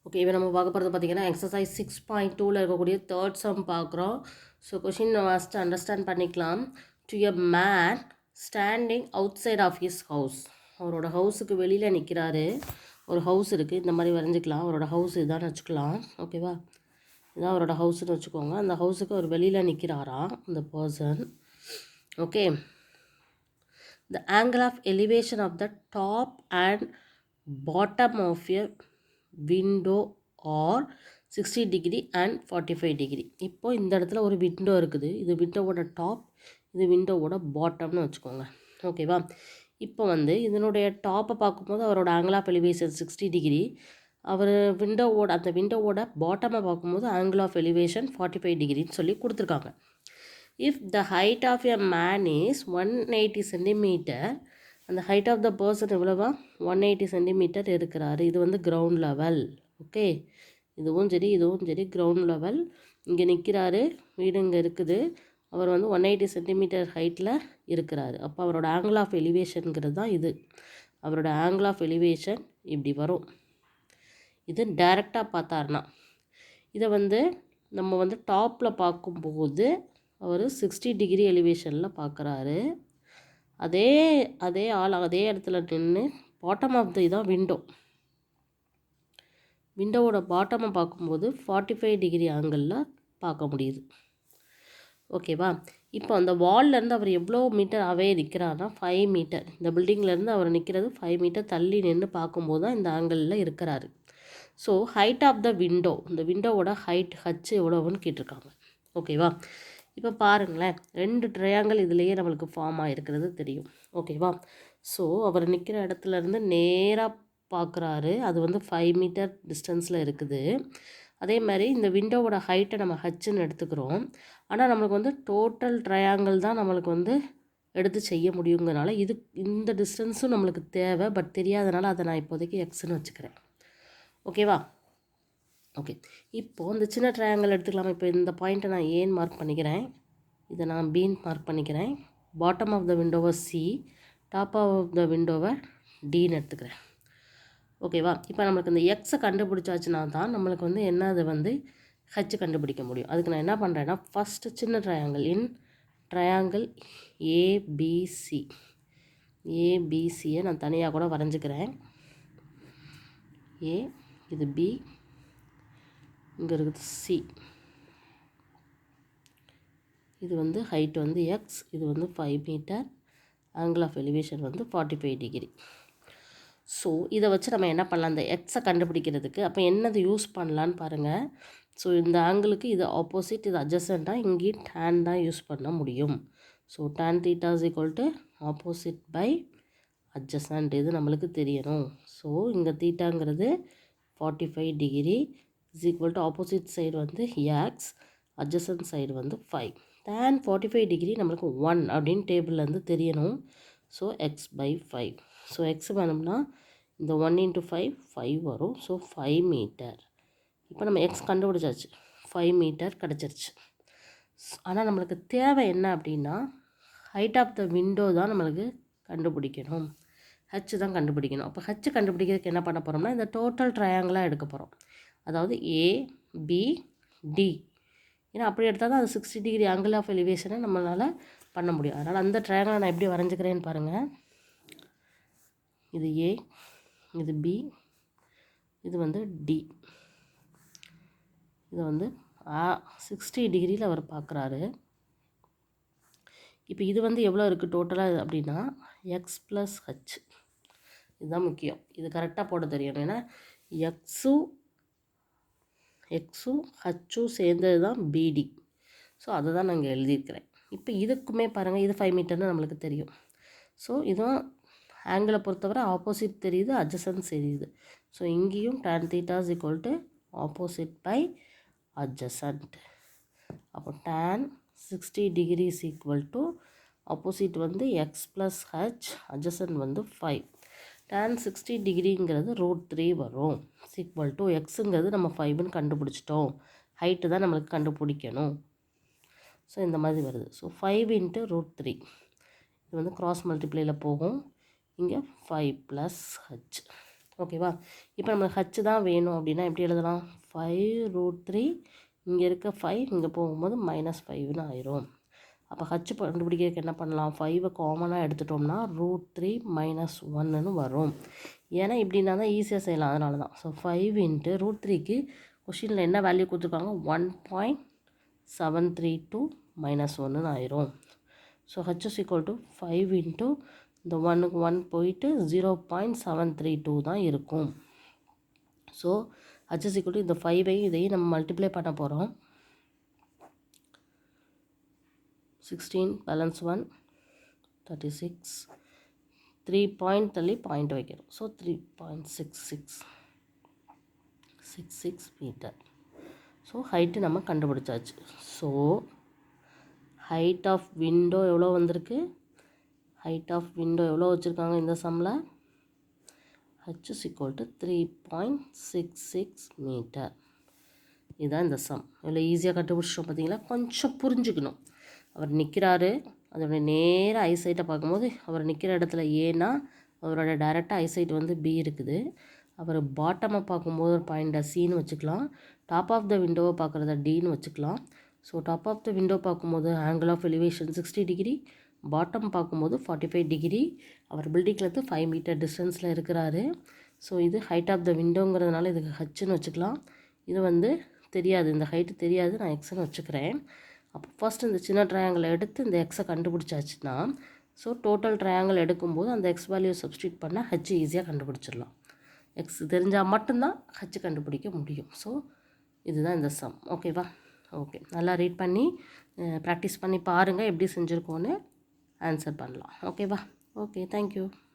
Okay, இப்போ நம்ம பார்க்க போகிறது பார்த்தீங்கன்னா எக்ஸசைஸ் 6.2ல் இருக்கக்கூடிய தேர்ட் சம் பார்க்குறோம். ஸோ கொஷின் நம்ம ஃபஸ்ட்டு அண்டர்ஸ்டாண்ட் பண்ணிக்கலாம். To a man standing outside of his house. அவரோட ஹவுஸுக்கு வெளியில் நிற்கிறாரு. ஒரு ஹவுஸ் இருக்குது, இந்த மாதிரி வரைஞ்சிக்கலாம். அவரோட ஹவுஸ் இதான்னு வச்சுக்கலாம். ஓகேவா, இதான் அவரோட ஹவுஸ்னு வச்சுக்கோங்க. அந்த ஹவுஸுக்கு அவர் வெளியில் நிற்கிறாராம் இந்த person. Okay, the angle of elevation of the top and bottom of a window are 60 degree and 45 degree. இப்போ இந்த இடத்துல ஒரு விண்டோ இருக்குது. இது விண்டோவோட டாப், இது விண்டோவோட பாட்டம்னு வச்சுக்கோங்க. ஓகேவா, இப்போ வந்து இதனுடைய டாப்பை பார்க்கும்போது அவரோட ஆங்கிள் ஆஃப் எலிவேஷன் 60 டிகிரி. அவர் அந்த விண்டோவோட பாட்டமை பார்க்கும்போது ஆங்கிள் ஆஃப் எலிவேஷன் 45 டிகிரின்னு சொல்லி கொடுத்துருக்காங்க. If the height of a man is 180 centimeter, அந்த height of the person எவ்வளவா 180 centimeter இருக்கிறாரு. இது வந்து கிரவுண்ட் லெவல். ஓகே, இதுவும் சரி கிரவுண்ட் லெவல். இங்கே நிற்கிறாரு, வீடு இங்கே இருக்குது. அவர் வந்து 180 சென்டிமீட்டர் ஹைட்டில் இருக்கிறாரு. அப்போ அவரோட ஆங்கிள் ஆஃப் எலிவேஷனுங்கிறது தான் இது. அவரோட ஆங்கிள் ஆஃப் எலிவேஷன் இப்படி வரும். இது டைரெக்டாக பார்த்தாருனா, இதை வந்து நம்ம வந்து டாப்பில் பார்க்கும்போது அவர் 60 டிகிரி எலிவேஷனில் பார்க்குறாரு. அதே இடத்துல நின்று பாட்டம் ஆஃப் த இதான் விண்டோவோட பாட்டமை பார்க்கும்போது 45 டிகிரி ஆங்கிளில் பார்க்க முடியுது. ஓகேவா, இப்போ அந்த வால்லேருந்து அவர் எவ்வளோ மீட்டர் அவே நிற்கிறாருன்னா 5 மீட்டர். இந்த பில்டிங்லேருந்து அவர் நிற்கிறது 5 மீட்டர் தள்ளி நின்று பார்க்கும்போது தான் இந்த ஆங்கிளில் இருக்கிறாரு. So height of the window, இந்த விண்டோவோட ஹைட் ஹச் எவ்வளோன்னு கேட்டிருக்காங்க. ஓகேவா, இப்போ பாருங்களேன், 2 ட்ரையாங்கிள் இதுலேயே நம்மளுக்கு ஃபார்ம் ஆகிருக்கிறது தெரியும். ஓகேவா, ஸோ அவர் நிற்கிற இடத்துலேருந்து நேராக பார்க்குறாரு. அது வந்து 5 மீட்டர் டிஸ்டன்ஸில் இருக்குது. அதே மாதிரி இந்த விண்டோவோட ஹைட்டை நம்ம ஹச்சுன்னு எடுத்துக்கிறோம். ஆனால் நம்மளுக்கு வந்து டோட்டல் ட்ரையாங்கிள் தான் நம்மளுக்கு வந்து எடுத்து செய்ய முடியுங்கிறனால இந்த டிஸ்டன்ஸும் நம்மளுக்கு தேவை. பட் தெரியாதனால அதை நான் இப்போதைக்கு எக்ஸ்ன்னு வச்சுக்கிறேன். ஓகேவா, ஓகே, இப்போது இந்த சின்ன ட்ரையாங்கிள் எடுத்துக்கலாம். இப்போ இந்த பாயிண்ட்டை நான் ஏன்னு மார்க் பண்ணிக்கிறேன், இதை நான் பீன் மார்க் பண்ணிக்கிறேன். பாட்டம் ஆஃப் த விண்டோவை சி, டாப் ஆஃப் த விண்டோவை டின்னு எடுத்துக்கிறேன். ஓகேவா, இப்போ நம்மளுக்கு இந்த எக்ஸை கண்டுபிடிச்சாச்சுன்னா தான் நம்மளுக்கு வந்து என்னது வந்து ஹச் கண்டுபிடிக்க முடியும். அதுக்கு நான் என்ன பண்ணுறேன்னா, ஃபஸ்ட்டு சின்ன ட்ரையாங்கிள் ஏபிசியை நான் தனியாக கூட வரைஞ்சிக்கிறேன். ஏ, இது பி, இங்கே இருக்குது சி. இது வந்து ஹைட் வந்து எக்ஸ், இது வந்து 5 மீட்டர், ஆங்கிள் ஆஃப் எலிவேஷன் வந்து 45 டிகிரி. ஸோ இதை வச்சு நம்ம என்ன பண்ணலாம், இந்த எக்ஸை கண்டுபிடிக்கிறதுக்கு அப்போ என்னது யூஸ் பண்ணலான்னு பாருங்கள். ஸோ இந்த ஆங்கிளுக்கு இது ஆப்போசிட், இது அட்ஜசண்ட்டாக, இங்கேயும் டேன் தான் யூஸ் பண்ண முடியும். So tan theta is equal to opposite by adjacent, இது நம்மளுக்கு தெரியணும். ஸோ இங்கே தீட்டாங்கிறது 45 degree is equal to opposite side வந்து எக்ஸ், அட்ஜசன்ட் சைடு வந்து 5. tan 45 டிகிரி நம்மளுக்கு 1 அப்படின்னு டேபிள்லேருந்து தெரியணும். So x by 5. So x வேணும்னா இந்த 1 × 5 வரும். So 5 metre. இப்போ நம்ம எக்ஸ் கண்டுபிடிச்சாச்சு, 5 மீட்டர் கிடச்சிருச்சு. ஆனால் நம்மளுக்கு தேவை என்ன அப்படின்னா, ஹைட் ஆஃப் த விண்டோ தான் நம்மளுக்கு கண்டுபிடிக்கணும், ஹச் தான் கண்டுபிடிக்கணும். அப்போ ஹச் கண்டுபிடிக்கிறதுக்கு என்ன பண்ண போகிறோம்னா, இந்த டோட்டல் ட்ரையாங்கிளாக எடுக்க போகிறோம். அதாவது ஏபிடி, ஏன்னா அப்படி எடுத்தால் தான் அது 60 டிகிரி ஆங்கிள் ஆஃப் எலிவேஷனை நம்மளால் பண்ண முடியும். அதனால் அந்த ட்ரையாங்கிளை நான் எப்படி வரைஞ்சிக்கிறேன்னு பாருங்கள். இது ஏ, இது பி, இது வந்து டி. இது வந்து 60 டிகிரியில் அவர் பார்க்குறாரு. இப்போ இது வந்து எவ்வளோ இருக்குது டோட்டலாக அப்படின்னா எக்ஸ் ப்ளஸ் ஹச். இதுதான் முக்கியம், இது கரெக்டாக போட தெரியணும். ஏன்னா எக்ஸும் ஹச்சும் சேர்ந்தது தான் பிடி. ஸோ அதை தான் நான் இங்கே எழுதியிருக்கிறேன். இப்போ இதுக்குமே பாருங்கள், இது 5 மீட்டர்னு நம்மளுக்கு தெரியும். ஸோ இதுவும் ஆங்கிளை பொறுத்தவரை ஆப்போசிட் தெரியுது, அட்ஜசன்ட் தெரியுது. ஸோ இங்கேயும் tan theta is equal to opposite by adjacent. அப்போ tan 60 degree is equal to opposite வந்து எக்ஸ் ப்ளஸ் ஹச், அட்ஜசன்ட் வந்து 5. tan 60 டிகிரிங்கிறது √3 வரும். ஈக்குவல் டு எக்ஸுங்கிறது நம்ம 5ன்னு கண்டுபிடிச்சிட்டோம், ஹைட்டு தான் நம்மளுக்கு கண்டுபிடிக்கணும். ஸோ இந்த மாதிரி வருது. ஸோ 5 × √3, இது வந்து கிராஸ் மல்டிப்ளையில் போகும். இங்கே 5 + h. ஓகேவா? இப்போ நம்மளுக்கு ஹச் தான் வேணும் அப்படின்னா எப்படி எழுதலாம்? 5√3 இங்கே இருக்க 5 இங்கே போகும்போது -5ன்னு ஆயிரும். அப்போ ஹச் கண்டுபிடிக்கிறதுக்கு என்ன பண்ணலாம்? 5 காமனாக எடுத்துட்டோம்னா √3 - 1ன்னு வரும். ஏன்னா இப்படின்னா தான் ஈஸியாக செய்யலாம், அதனால தான். ஸோ 5 இன்ட்டு √3க்கு கொஷினில் என்ன வேல்யூ கொடுத்துருக்காங்க? 1.732 - 1ன்னு ஆயிரும். So h is equal to 5 into இந்த 1க்கு 1 போயிட்டு 0.732 தான் இருக்கும். So h is equal to இந்த 5ஐயும் இதையும் நம்ம மல்டிப்ளை பண்ண போகிறோம். 16 பேலன்ஸ் 1 36 3 பாயிண்ட் தள்ளி பாயிண்ட் வைக்கிறோம். So 3.66 metre. ஸோ ஹைட்டு நம்ம கண்டுபிடிச்சாச்சு. ஸோ ஹைட் ஆஃப் விண்டோ எவ்வளோ வந்திருக்கு? ஹைட் ஆஃப் விண்டோ எவ்வளோ வச்சுருக்காங்க இந்த சம்மில்? h is equal to 3.66 metre. இதுதான் இந்த சம். இவ்வளோ ஈஸியாக கண்டுபிடிச்சிட்டோம் பார்த்தீங்களா? கொஞ்சம் புரிஞ்சுக்கணும். அவர் நிற்கிறாரு, அதோட நேர ஐசைட்டை பார்க்கும்போது அவர் நிற்கிற இடத்துல ஏன்னா அவரோட டைரெக்டாக ஐசைட் வந்து பி இருக்குது. அவர் பாட்டமை பார்க்கும்போது ஒரு பாயிண்ட்டை சின்னு வச்சுக்கலாம். டாப் ஆஃப் த விண்டோவை பார்க்குறத டின்னு வச்சுக்கலாம். So top of the window பார்க்கும்போது angle of elevation 60 degree, bottom பார்க்கும்போது 45 டிகிரி. அவர் பில்டிங்லேருந்து 5 மீட்டர் டிஸ்டன்ஸில் இருக்கிறாரு. ஸோ இது ஹைட் ஆஃப் த விண்டோங்கிறதுனால இதுக்கு ஹச்சுன்னு வச்சுக்கலாம். இது வந்து தெரியாது, இந்த ஹைட்டு தெரியாது, நான் எக்ஸ்ன்னு வச்சுக்கிறேன். அப்போ ஃபஸ்ட் இந்த சின்ன ட்ரையாங்கிள் எடுத்து இந்த எக்ஸை கண்டுபிடிச்சாச்சுன்னா ஸோ டோட்டல் ட்ரையாங்கிள் எடுக்கும்போது அந்த எக்ஸ் வேல்யூ சப்ஸ்டியூட் பண்ணால் ஹச் ஈஸியாக கண்டுபிடிச்சிடலாம். எக்ஸ் தெரிஞ்சால் மட்டும்தான் ஹச் கண்டுபிடிக்க முடியும். ஸோ இதுதான் இந்த சம். ஓகேவா? ஓகே, நல்லா ரீட் பண்ணி ப்ராக்டிஸ் பண்ணி பாருங்கள், எப்படி செஞ்சுருக்கோன்னு ஆன்சர் பண்ணலாம். ஓகேவா? Okay, thank you.